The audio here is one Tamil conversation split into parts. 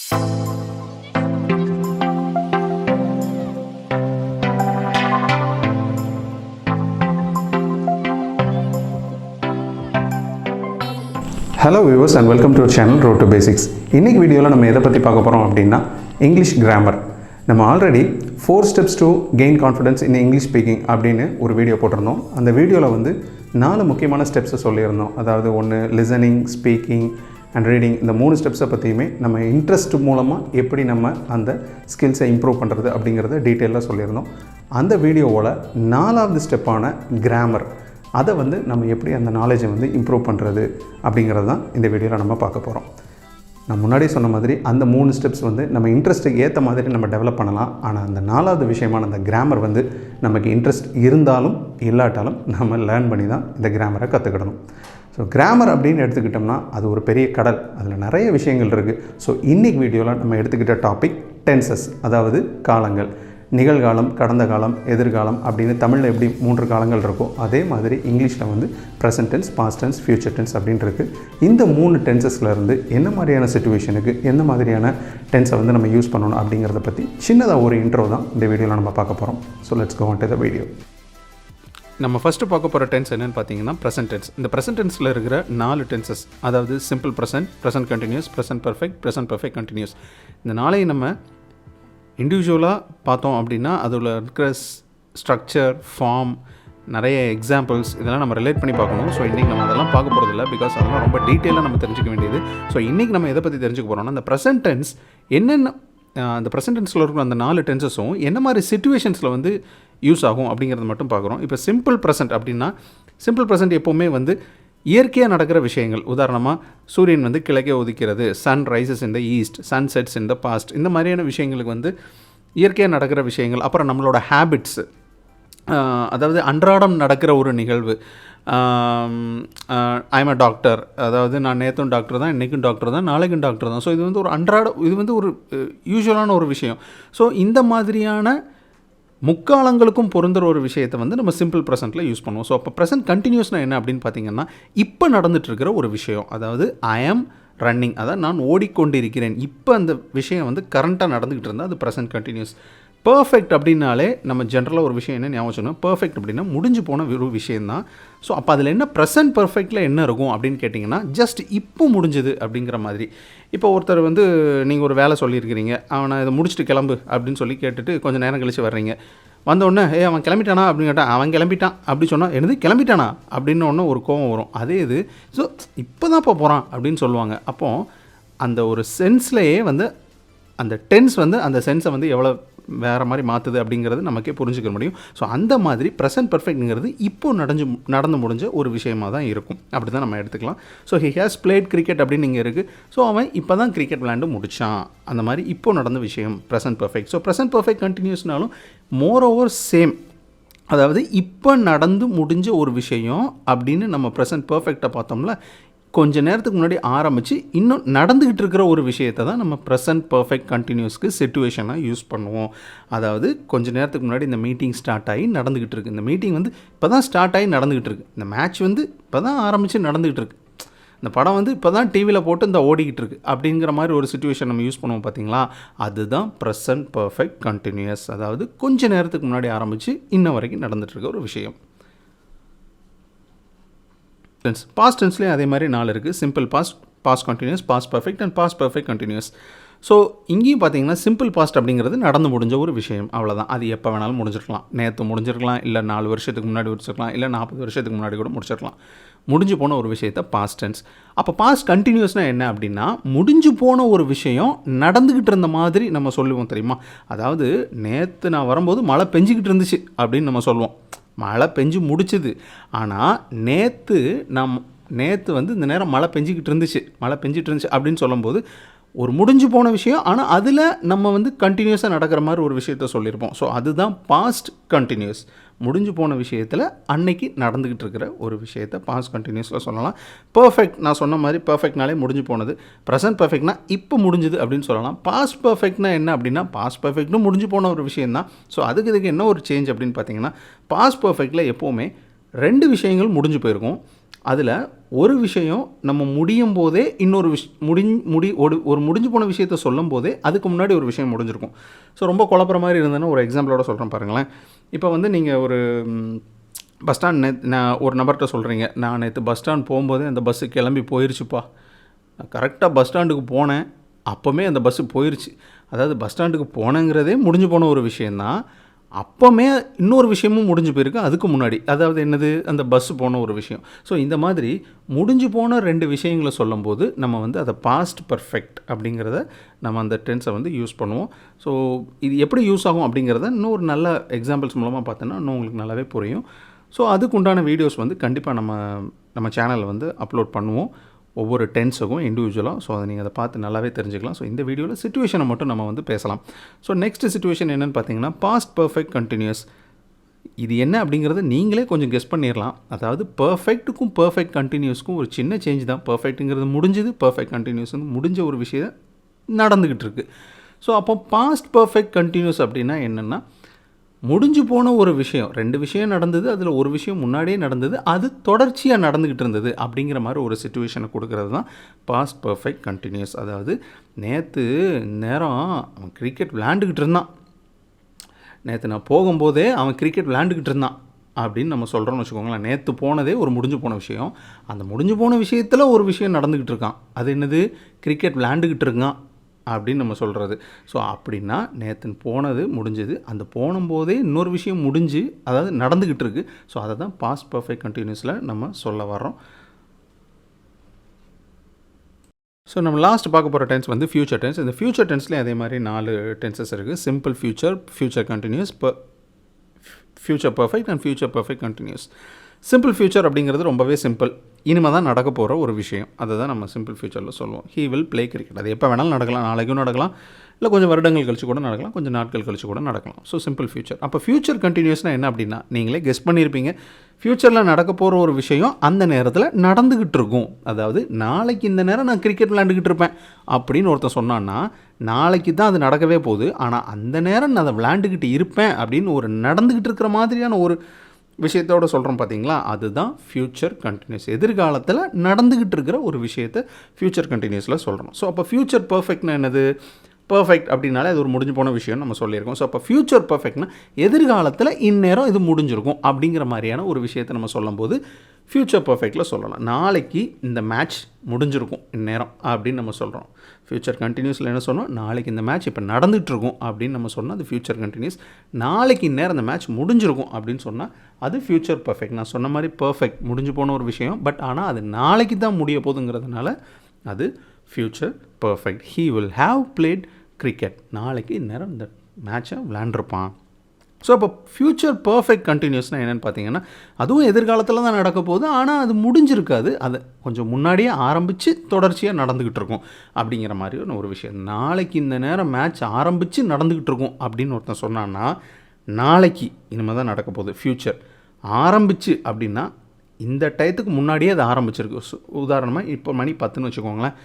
Hello viewers and welcome to channel road to basics. இன்றைக்கி வீடியோவில் நம்ம எதை பற்றி பார்க்க போகிறோம் அப்படின்னா இங்கிலீஷ் கிராமர். நம்ம already 4 steps to gain confidence in English speaking அப்படின்னு ஒரு வீடியோ போட்டிருந்தோம். அந்த வீடியோவில் வந்து 4 முக்கியமான ஸ்டெப்ஸை சொல்லியிருந்தோம். அதாவது ஒன்று லிசனிங், ஸ்பீக்கிங் அண்ட் ரீடிங். இந்த 3 ஸ்டெப்ஸை பற்றியுமே நம்ம இன்ட்ரெஸ்ட் மூலமாக எப்படி நம்ம அந்த ஸ்கில்ஸை இம்ப்ரூவ் பண்ணுறது அப்படிங்கிறத டீட்டெயிலாக சொல்லியிருந்தோம். அந்த வீடியோவோட 4வது ஸ்டெப்பான கிராமர், அதை வந்து நம்ம எப்படி அந்த நாலேஜை வந்து இம்ப்ரூவ் பண்ணுறது அப்படிங்கிறது தான் இந்த வீடியோவில் நம்ம பார்க்க போகிறோம். நான் முன்னாடி சொன்ன மாதிரி அந்த 3 ஸ்டெப்ஸ் வந்து நம்ம இன்ட்ரெஸ்ட்டுக்கு ஏற்ற மாதிரி நம்ம டெவலப் பண்ணலாம். ஆனால் அந்த 4வது விஷயமான அந்த கிராமர் வந்து நமக்கு இன்ட்ரெஸ்ட் இருந்தாலும் இல்லாட்டாலும் நம்ம லேர்ன் பண்ணி தான் இந்த கிராமரை கற்றுக்கிடணும். ஸோ கிராமர் அப்படின்னு எடுத்துக்கிட்டோம்னா அது ஒரு பெரிய கடல், அதில் நிறைய விஷயங்கள் இருக்குது. ஸோ இன்றைக்கி வீடியோவில் நம்ம எடுத்துக்கிட்ட டாபிக் டென்சஸ், அதாவது காலங்கள். நிகழ்காலம், கடந்த காலம், எதிர்காலம் அப்படின்னு தமிழில் எப்படி 3 காலங்கள் இருக்கோ அதே மாதிரி இங்கிலீஷில் வந்து present tense, past tense, future tense அப்படின்னு இருக்குது. இந்த 3 டென்சஸ்லேருந்து என்ன மாதிரியான சிச்சுவேஷனுக்கு எந்த மாதிரியான டென்ஸை வந்து நம்ம யூஸ் பண்ணணும் அப்படிங்கிறத பற்றி சின்னதாக ஒரு இன்ட்ரோ தான் இந்த வீடியோவில் நம்ம பார்க்க போகிறோம். So let's go on to the video. நம்ம ஃபஸ்ட்டு பார்க்க போகிற டென்ஸ் என்னென்னு பார்த்தீங்கன்னா ப்ரெசன்ட் டென்ஸ். இந்த ப்ரெசன்ட் டென்ஸில் இருக்கிற 4 டென்சஸ், அதாவது simple present, present continuous, present perfect, present perfect continuous. இந்த 4ஐயும் நம்ம இண்டிவிஜுவலாக பார்த்தோம் அப்படின்னா அதில் இருக்கிற ஸ்ட்ரக்சர், ஃபார்ம், நிறைய எக்ஸாம்பிள்ஸ் இதெல்லாம் நம்ம ரிலேட் பண்ணி பார்க்கணும். ஸோ இன்றைக்கி நம்ம அதெல்லாம் பார்க்க போகிறதில்ல, பிகாஸ் அதெல்லாம் ரொம்ப டீட்டெயிலாக நம்ம தெரிஞ்சுக்க வேண்டியது. ஸோ இன்றைக்கி நம்ம எதை பற்றி தெரிஞ்சுக்க போகிறோம்னா அந்த ப்ரெசன்ட் டென்ஸ் என்னென்ன, அந்த ப்ரெசன்ட் டென்ஸில் இருக்கிற அந்த 4 டென்சஸும் என்ன மாதிரி சிச்சுவேஷன்ஸில் வந்து யூஸ் ஆகும் அப்படிங்கிறது மட்டும் பார்க்குறோம். இப்போ சிம்பிள் ப்ரெசன்ட் அப்படின்னா, சிம்பிள் ப்ரெசன்ட் எப்போவுமே வந்து இயற்கையாக நடக்கிற விஷயங்கள். உதாரணமாக சூரியன் வந்து கிழக்கே உதிக்கிறது, sun rises in the east, sun sets in the past, இந்த மாதிரியான விஷயங்களுக்கு வந்து இயற்கையாக நடக்கிற விஷயங்கள். அப்புறம் நம்மளோட ஹேபிட்ஸு, அதாவது அன்றாடம் நடக்கிற ஒரு நிகழ்வு. ஐம் அ டாக்டர், அதாவது நான் நேற்றும் டாக்டர் தான், இன்றைக்கும் டாக்டர் தான், நாளைக்கும் டாக்டர் தான். ஸோ இது வந்து ஒரு இது வந்து ஒரு யூஸ்வலான ஒரு விஷயம். ஸோ இந்த மாதிரியான முக்காலங்களுக்கும் பொருந்துற ஒரு விஷயத்தை வந்து நம்ம சிம்பிள் ப்ரெசென்ட்டில் யூஸ் பண்ணுவோம். ஸோ அப்போ ப்ரெசென்ட் கண்டினியூஸ்னால் என்ன அப்படின்னு பார்த்தீங்கன்னா, இப்போ நடந்துகிட்ருக்கிற ஒரு விஷயம், அதாவது ஐ ஆம் ரன்னிங், அதாவது நான் ஓடிக்கொண்டிருக்கிறேன், இப்போ அந்த விஷயம் வந்து கரண்ட்டாக நடந்துக்கிட்டு இருந்தால் அது ப்ரெசென்ட் கண்டினியூஸ். பர்ஃபெக்ட் அப்படின்னாலே நம்ம ஜென்ரலாக ஒரு விஷயம் என்ன ஞாபகம் சொன்னோம், பர்ஃபெக்ட் அப்படின்னா முடிஞ்சு போன ஒரு விஷயந்தான். ஸோ அப்போ அதில் என்ன ப்ரெசென்ட் பர்ஃபெக்டில் என்ன இருக்கும் அப்படின்னு கேட்டிங்கன்னா, ஜஸ்ட் இப்போ முடிஞ்சது அப்படிங்கிற மாதிரி. இப்போ ஒருத்தர் வந்து நீங்கள் ஒரு வேலை சொல்லியிருக்கிறீங்க, அவனை இதை முடிச்சுட்டு கிளம்பு அப்படின்னு சொல்லி கேட்டுட்டு கொஞ்சம் நேரம் கழித்து வர்றீங்க. வந்தோடனே அவன் கிளம்பிட்டானா அப்படின்னு கேட்டால், அவன் கிளம்பிட்டான் அப்படி சொன்னால், என்னது கிளம்பிட்டானா அப்படின்னு ஒன்று ஒரு கோவம் வரும். அதே இது ஸோ இப்போ தான் போகிறான் அப்படின்னு சொல்லுவாங்க. அப்போது அந்த ஒரு சென்ஸ்லேயே வந்து அந்த டென்ஸ் வந்து அந்த சென்ஸை வந்து எவ்வளோ வேறு மாதிரி மாற்றுது அப்படிங்கிறது நமக்கே புரிஞ்சுக்க முடியும். ஸோ அந்த மாதிரி ப்ரெசன்ட் பர்ஃபெக்ட்ங்கிறது இப்போ நடந்து முடிஞ்ச ஒரு விஷயமாக தான் இருக்கும். அப்படி தான் நம்ம எடுத்துக்கலாம். So he has plate cricket அப்படின்னு இங்கே இருக்குது. ஸோ அவன் இப்போ தான் கிரிக்கெட் விளையாண்டு முடித்தான், அந்த மாதிரி இப்போ நடந்த விஷயம் present perfect. So present perfect கண்டினியூஸ்னாலும் மோர் ஓவர் சேம், அதாவது இப்போ நடந்து முடிஞ்ச ஒரு விஷயம் அப்படின்னு நம்ம ப்ரெசன்ட் பர்ஃபெக்டாக பார்த்தோம்ல, கொஞ்சம் நேரத்துக்கு முன்னாடி ஆரம்பித்து இன்னும் நடந்துக்கிட்டு இருக்கிற ஒரு விஷயத்தை தான் நம்ம ப்ரெசன்ட் பர்ஃபெக்ட் கண்டினியூஸ்க்கு சிச்சுவேஷனாக யூஸ் பண்ணுவோம். அதாவது கொஞ்சம் நேரத்துக்கு முன்னாடி இந்த மீட்டிங் ஸ்டார்ட் ஆகி நடந்துக்கிட்டு இருக்குது, இந்த மீட்டிங் வந்து இப்போ தான் ஸ்டார்ட் ஆகி நடந்துக்கிட்டு இருக்குது, இந்த மேட்ச் வந்து இப்போ தான் ஆரம்பித்து நடந்துக்கிட்டு இருக்குது, இந்த படம் வந்து இப்போ தான் டிவியில் போட்டு இந்த ஓடிக்கிட்டு இருக்குது அப்படிங்கிற மாதிரி ஒரு சிச்சுவேஷன் நம்ம யூஸ் பண்ணுவோம் பார்த்தீங்களா, அதுதான் ப்ரெசன்ட் பர்ஃபெக்ட் கண்டினியூஸ். அதாவது கொஞ்சம் நேரத்துக்கு முன்னாடி ஆரம்பித்து இன்ன வரைக்கும் நடந்துகிட்ருக்க ஒரு விஷயம். பாஸ்ட் டென்ஸ்லேயும் அதே மாதிரி 4 இருக்குது. Simple past, past continuous, past perfect and past perfect continuous. So இங்கேயும் பார்த்தீங்கன்னா சிம்பிள் பாஸ்ட் அப்படிங்கிறது நடந்து முடிஞ்ச ஒரு விஷயம், அவ்வளோதான். அது எப்போ வேணாலும் முடிஞ்சிருக்கலாம், நேற்று முடிஞ்சிருக்கலாம், இல்லை 4 வருஷத்துக்கு முன்னாடி முடிச்சிருக்கலாம், இல்லை 40 வருஷத்துக்கு முன்னாடி கூட முடிச்சிருக்கலாம். முடிஞ்சு போன ஒரு விஷயத்தை பாஸ்ட் டென்ஸ். அப்போ பாஸ்ட் கண்டினியூஸ்னால் என்ன அப்படின்னா, முடிஞ்சு போன ஒரு விஷயம் நடந்துக்கிட்டு இருந்த மாதிரி நம்ம சொல்லுவோம் தெரியுமா. அதாவது நேற்று நான் வரும்போது மழை பெஞ்சிக்கிட்டு இருந்துச்சு அப்படின்னு நம்ம சொல்லுவோம். மழை பெஞ்சு முடிச்சுது, ஆனால் நேற்று வந்து இந்த நேரம் மழை பெஞ்சிக்கிட்டு இருந்துச்சு அப்படின்னு சொல்லும்போது ஒரு முடிஞ்சு போன விஷயம், ஆனால் அதில் நம்ம வந்து கண்டினியூஸாக நடக்கிற மாதிரி ஒரு விஷயத்த சொல்லியிருப்போம். ஸோ அதுதான் பாஸ்ட் கண்டினியூஸ். முடிஞ்சு போன விஷயத்தில் அன்னைக்கு நடந்துக்கிட்டு இருக்கிற ஒரு விஷயத்தை பாஸ்ட் கண்டினியூஸில் சொல்லலாம். பர்ஃபெக்ட், நான் சொன்ன மாதிரி பர்ஃபெக்ட்னாலே முடிஞ்சு போனது. ப்ரெசன்ட் பர்ஃபெக்ட்னா இப்போ முடிஞ்சுது அப்படின்னு சொல்லலாம். பாஸ்ட் பர்ஃபெக்ட்னா என்ன அப்படின்னா, பாஸ்ட் பர்ஃபெக்ட்டும் முடிஞ்சு போன ஒரு விஷயம் தான். ஸோ இதுக்கு என்ன ஒரு சேஞ்ச் அப்படின்னு பார்த்தீங்கன்னா, பாஸ்ட் பர்ஃபெக்டில் எப்போவுமே 2 விஷயங்கள் முடிஞ்சு போயிருக்கும். அதில் ஒரு விஷயம் நம்ம முடியும் போதே இன்னொரு ஒரு முடிஞ்சு போன விஷயத்த சொல்லும் போதே அதுக்கு முன்னாடி ஒரு விஷயம் முடிஞ்சிருக்கும். ஸோ ரொம்ப குழப்பற மாதிரி இருந்ததுன்னா ஒரு எக்ஸாம்பிளோட சொல்கிறேன் பாருங்களேன். இப்போ வந்து நீங்கள் ஒரு பஸ் ஸ்டாண்ட் நான் ஒரு நபர்கிட்ட சொல்கிறீங்க, நான் நேற்று பஸ் ஸ்டாண்ட் போகும்போதே அந்த பஸ்ஸு கிளம்பி போயிடுச்சுப்பா, நான் கரெக்டாக பஸ் ஸ்டாண்டுக்கு போனேன், அப்போவே அந்த பஸ்ஸு போயிடுச்சு. அதாவது பஸ் ஸ்டாண்டுக்கு போனேங்கிறதே முடிஞ்சு போன ஒரு விஷயந்தான், அப்போமே இன்னொரு விஷயமும் முடிஞ்சு போயிருக்கு அதுக்கு முன்னாடி. அதாவது என்னது, அந்த பஸ்ஸு போன ஒரு விஷயம். ஸோ இந்த மாதிரி முடிஞ்சு போன 2 விஷயங்களை சொல்லும்போது நம்ம வந்து அதை பாஸ்ட் பர்ஃபெக்ட் அப்படிங்கிறத நம்ம அந்த டென்ஸை வந்து யூஸ் பண்ணுவோம். ஸோ இது எப்படி யூஸ் ஆகும் அப்படிங்கிறத இன்னும் ஒரு நல்ல எக்ஸாம்பிள்ஸ் மூலமாக பார்த்தோன்னா இன்னும் உங்களுக்கு நல்லாவே புரியும். ஸோ அதுக்கு உண்டான வீடியோஸ் வந்து கண்டிப்பாக நம்ம சேனலில் வந்து அப்லோட் பண்ணுவோம், ஒவ்வொரு டென்ஸுக்கும் இண்டிவிஜுவலாக. ஸோ அதை நீங்கள் அதை பார்த்து நல்லாவே தெரிஞ்சுக்கலாம். ஸோ இந்த வீடியோவில் சிச்சுவேஷனை மட்டும் நம்ம வந்து பேசலாம். ஸோ நெக்ஸ்ட் சிச்சுவேஷன் என்னென்னு பார்த்தீங்கன்னா பாஸ்ட் பர்ஃபெக்ட் கண்டினியூஸ். இது என்ன அப்படிங்கிறத நீங்களே கொஞ்சம் கெஸ் பண்ணிடலாம். அதாவது பர்ஃபெக்ட்டுக்கும் பர்ஃபெக்ட் கண்டினியூஸ்க்கும் ஒரு சின்ன சேஞ்ச் தான். பர்ஃபெக்ட்டுங்கிறது முடிஞ்சது, பர்ஃபெக்ட் கண்டினியூஸ் வந்து முடிஞ்ச ஒரு விஷயம் நடந்துக்கிட்டு இருக்குது. ஸோ அப்போ பாஸ்ட் பர்ஃபெக்ட் கண்டினியூஸ் அப்படின்னா என்னென்னா, முடிஞ்சு போன ஒரு விஷயம், 2 விஷயம் நடந்தது, அதில் ஒரு விஷயம் முன்னாடியே நடந்தது, அது தொடர்ச்சியாக நடந்துக்கிட்டு இருந்தது அப்படிங்கிற மாதிரி ஒரு சிச்சுவேஷனை கொடுக்கறது தான் பாஸ்ட் பர்ஃபெக்ட் கண்டினியூஸ். அதாவது நேற்று நேரம் அவன் கிரிக்கெட் விளையாண்டுக்கிட்டு இருந்தான், நேற்று நான் போகும்போதே அவன் கிரிக்கெட் விளையாண்டுக்கிட்டு இருந்தான் அப்படின்னு நம்ம சொல்கிறோன்னு வச்சுக்கோங்களேன். நேற்று போனதே ஒரு முடிஞ்சு போன விஷயம், அந்த முடிஞ்சு போன விஷயத்தில் ஒரு விஷயம் நடந்துக்கிட்டு இருக்கான், அது என்னது, கிரிக்கெட் விளையாண்டுக்கிட்டு இருக்கான் அப்படின்னு நம்ம சொல்கிறது. ஸோ அப்படின்னா நேற்று போனது முடிஞ்சது, அந்த போனும்போதே இன்னொரு விஷயம் முடிஞ்சு அதாவது நடந்துக்கிட்டு இருக்குது. ஸோ அதை தான் பாஸ்ட் பர்ஃபெக்ட் கண்டினியூஸில் நம்ம சொல்ல வரோம். ஸோ நம்ம லாஸ்ட் பார்க்க போகிற டென்ஸ் வந்து ஃபியூச்சர் டென்ஸ். இந்த ஃபியூச்சர் டென்ஸ்லேயே அதே மாதிரி 4 டென்சஸ் இருக்குது. Simple future, future continuous, future perfect and future perfect continuous. Simple future அப்படிங்கிறது ரொம்பவே சிம்பிள், இனிமேல் தான் நடக்க போகிற ஒரு விஷயம், அதை தான் நம்ம சிம்பிள் ஃபியூச்சரில் சொல்லுவோம். He will play cricket. அது எப்போ வேணாலும் நடக்கலாம், நாளைக்கும் நடக்கலாம், இல்லை கொஞ்சம் வருடங்கள் கழிச்சு கூட நடக்கலாம், கொஞ்சம் நாட்கள் கழிச்சு கூட நடக்கலாம். So simple future. அப்போ ஃபியூச்சர் கண்டினியூஸ்னால் என்ன அப்படின்னா, நீங்களே கெஸ் பண்ணியிருப்பீங்க, ஃப்யூச்சரில் நடக்க போகிற ஒரு விஷயம் அந்த நேரத்தில் நடந்துக்கிட்டு இருக்கும். அதாவது நாளைக்கு இந்த நேரம் நான் கிரிக்கெட் விளையாண்டுக்கிட்டு இருப்பேன் அப்படின்னு ஒருத்தன் சொன்னான்னா, நாளைக்கு தான் அது நடக்கவே போகுது, ஆனால் அந்த நேரம் நான் அதை விளையாண்டுக்கிட்டு இருப்பேன் அப்படின்னு ஒரு நடந்துக்கிட்டு இருக்கிற மாதிரியான ஒரு விஷயத்தோடு சொல்கிறோம் பார்த்தீங்களா, அதுதான் ஃப்யூச்சர் கண்டினியூஸ். எதிர்காலத்தில் நடந்துக்கிட்டு இருக்கிற ஒரு விஷயத்தை ஃப்யூச்சர் கண்டினியூஸில் சொல்கிறோம். ஸோ அப்போ ஃப்யூச்சர் பர்ஃபெக்ட்னா என்னது, பர்ஃபெக்ட் அப்படின்னாலே அது ஒரு முடிஞ்சு போன விஷயம் நம்ம சொல்லியிருக்கோம். ஸோ அப்போ ஃப்யூச்சர் பர்ஃபெக்ட்னா எதிர்காலத்தில் இந்நேரம் இது முடிஞ்சிருக்கும் அப்படிங்கிற மாதிரியான ஒரு விஷயத்தை நம்ம சொல்லும்போது ஃப்யூச்சர் பர்ஃபெக்டில் சொல்லலாம். நாளைக்கு இந்த மேட்ச் முடிஞ்சிருக்கும் இந்நேரம் அப்படின்னு நம்ம சொல்கிறோம். ஃப்யூச்சர் கண்டினியூஸில் என்ன சொன்னோம், நாளைக்கு இந்த மேட்ச் இப்போ நடந்துகிட்ருக்கும் அப்படின்னு நம்ம சொன்னால் அது ஃப்யூச்சர் கண்டினியூஸ். நாளைக்கு இந்நேரம் இந்த மேட்ச் முடிஞ்சிருக்கும் அப்படின்னு சொன்னால் அது ஃப்யூச்சர் பர்ஃபெக்ட். நான் சொன்ன மாதிரி பர்ஃபெக்ட் முடிஞ்சு போன ஒரு விஷயம், பட் ஆனால் அது நாளைக்கு தான் முடிய போகுதுங்கிறதுனால அது future perfect. He will have plate cricket. நாளைக்கு இந்நேரம் இந்த மேட்சை விளையாண்டுருப்பான். ஸோ அப்போ ஃப்யூச்சர் பர்ஃபெக்ட் கண்டினியூஸ்னால் என்னென்னு பார்த்தீங்கன்னா, அதுவும் எதிர்காலத்தில் தான் நடக்க போகுது, ஆனால் அது முடிஞ்சிருக்காது, அது கொஞ்சம் முன்னாடியே ஆரம்பித்து தொடர்ச்சியாக நடந்துக்கிட்டு இருக்கும் அப்படிங்கிற மாதிரி ஒரு விஷயம். நாளைக்கு இந்த நேரம் மேட்ச் ஆரம்பித்து நடந்துக்கிட்டு இருக்கும் அப்படின்னு ஒருத்தன் சொன்னான்னா, நாளைக்கு இனிமேல் தான் நடக்க போகுது. ஃப்யூச்சர் ஆரம்பித்து அப்படின்னா இந்த டயத்துக்கு முன்னாடியே அது ஆரம்பிச்சிருக்கு. உதாரணமாக இப்போ மணி 10ன்னு வச்சுக்கோங்களேன்,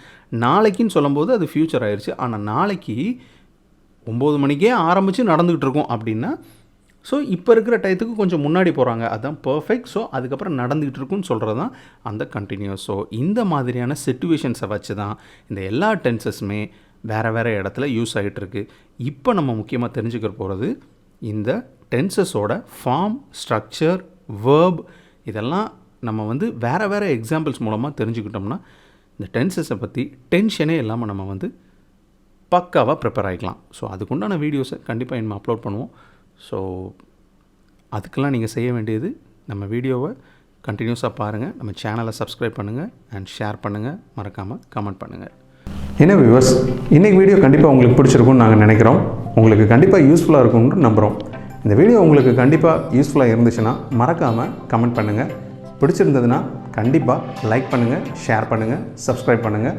நாளைக்குன்னு சொல்லும்போது அது ஃப்யூச்சர் ஆயிடுச்சு. ஆனால் நாளைக்கு 9 மணிக்கே ஆரம்பித்து நடந்துக்கிட்டு இருக்கோம் அப்படின்னா, ஸோ இப்போ இருக்கிற டயத்துக்கு கொஞ்சம் முன்னாடி போகிறாங்க, அதுதான் பர்ஃபெக்ட். ஸோ அதுக்கப்புறம் நடந்துக்கிட்டு இருக்குன்னு சொல்கிறது தான் அந்த கண்டினியூஸ். ஸோ இந்த மாதிரியான சிச்சுவேஷன்ஸை வச்சு தான் இந்த எல்லா டென்சஸுமே வேறு இடத்துல யூஸ் ஆகிட்டுருக்கு. இப்போ நம்ம முக்கியமாக தெரிஞ்சுக்க போகிறது இந்த டென்சஸோட ஃபார்ம், ஸ்ட்ரக்சர், வேர்ப், இதெல்லாம் நம்ம வந்து வேறு எக்ஸாம்பிள்ஸ் மூலமாக தெரிஞ்சுக்கிட்டோம்னா இந்த டென்சஸை பற்றி டென்ஷனே இல்லாமல் நம்ம வந்து பக்காவாக ப்ரிப்பேர் ஆகிக்கலாம். ஸோ அதுக்குண்டான வீடியோஸை கண்டிப்பாக இனிமேல் அப்லோட் பண்ணுவோம். ஸோ அதுக்கெல்லாம் நீங்கள் செய்ய வேண்டியது, நம்ம வீடியோவை கண்டினியூஸாக பாருங்கள், நம்ம சேனலை சப்ஸ்கிரைப் பண்ணுங்கள் அண்ட் ஷேர் பண்ணுங்கள், மறக்காமல் கமெண்ட் பண்ணுங்கள். என்ன வியூவர்ஸ், இன்றைக்கி வீடியோ கண்டிப்பாக உங்களுக்கு பிடிச்சிருக்கும்னு நாங்கள் நினைக்கிறோம். உங்களுக்கு கண்டிப்பாக யூஸ்ஃபுல்லாக இருக்கும்னு நம்புகிறோம். இந்த வீடியோ உங்களுக்கு கண்டிப்பாக யூஸ்ஃபுல்லாக இருந்துச்சுன்னா மறக்காமல் கமெண்ட் பண்ணுங்கள். பிடிச்சிருந்ததுன்னா கண்டிப்பாக லைக் பண்ணுங்கள், ஷேர் பண்ணுங்கள், சப்ஸ்கிரைப் பண்ணுங்கள்.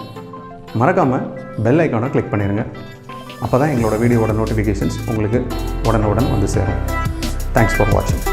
மறக்காமல் பெல் ஐக்கானை கிளிக் பண்ணிடுங்க. அப்போ தான் எங்களோட வீடியோவோட நோட்டிஃபிகேஷன்ஸ் உங்களுக்கு உடனுக்குடன் வந்து சேரும். தேங்க்ஸ் ஃபார் வாட்சிங்.